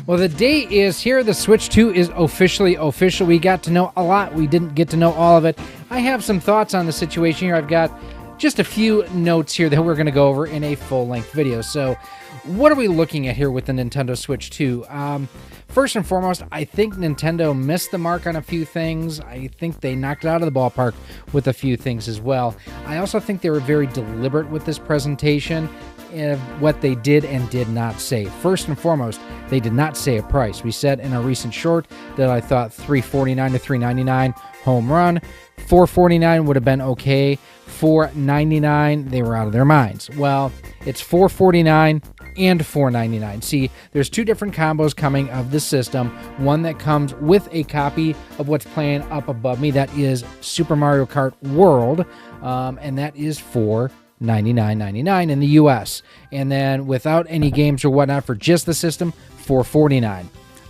Well, the day is here. The Switch 2 is officially official. We got to know a lot. We didn't get to know all of it. I have some thoughts on the situation here. I've got just a few notes here that we're going to go over in a full-length video. So what are we looking at here with the Nintendo Switch 2? First and foremost, I think Nintendo missed the mark on a few things. I think they knocked it out of the ballpark with a few things as well. I also think they were very deliberate with this presentation of what they did and did not say. First and foremost, they did not say a price. We said in a recent short that I thought $349 to $399 home run. $449 would have been okay. $499, they were out of their minds. Well, it's $449 and $499. See, there's two different combos coming of the system. One that comes with a copy of what's playing up above me. That is Super Mario Kart World, and that is for $99.99 in the US. And then without any games or whatnot for just the system, $449.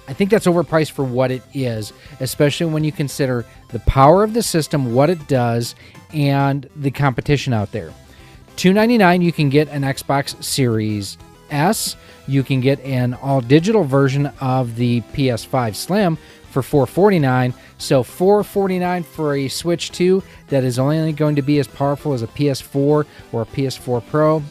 I think that's overpriced for what it is, especially when you consider the power of the system, what it does, and the competition out there. $299, you can get an Xbox Series S. You can get an all-digital version of the PS5 Slim for $449. So $449 for a Switch 2 that is only going to be as powerful as a PS4 or a PS4 Pro.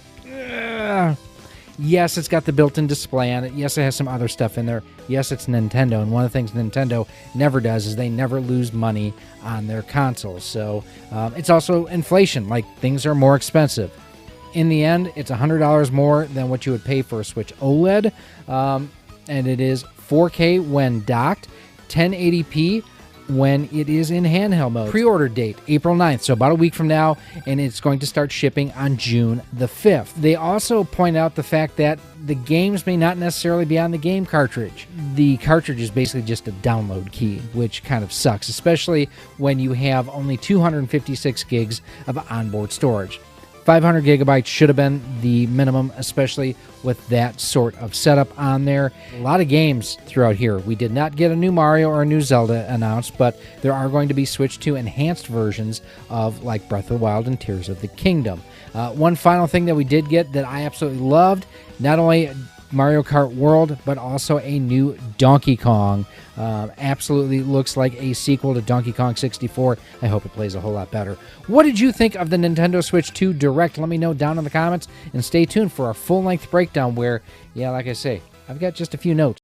Yes, it's got the built-in display on it. Yes, it has some other stuff in there. Yes, it's Nintendo, and one of the things Nintendo never does is they never lose money on their consoles. So it's also inflation, like things are more expensive. In the end, it's $100 more than what you would pay for a Switch OLED, and it is 4K when docked, 1080p when it is in handheld mode. Pre-order date, April 9th, so about a week from now, and it's going to start shipping on June the 5th. They also point out the fact that the games may not necessarily be on the game cartridge. The cartridge is basically just a download key, which kind of sucks, especially when you have only 256 gigs of onboard storage. 500 gigabytes should have been the minimum, especially with that sort of setup on there. A lot of games throughout here. We did not get a new Mario or a new Zelda announced, but there are going to be Switch 2 enhanced versions of like Breath of the Wild and Tears of the Kingdom. One final thing that we did get that I absolutely loved, not only Mario Kart World, but also a new Donkey Kong. Absolutely looks like a sequel to Donkey Kong 64. I hope it plays a whole lot better. What did you think of the Nintendo Switch 2 Direct? Let me know down in the comments, and stay tuned for a full-length breakdown where, yeah, like I say, I've got just a few notes.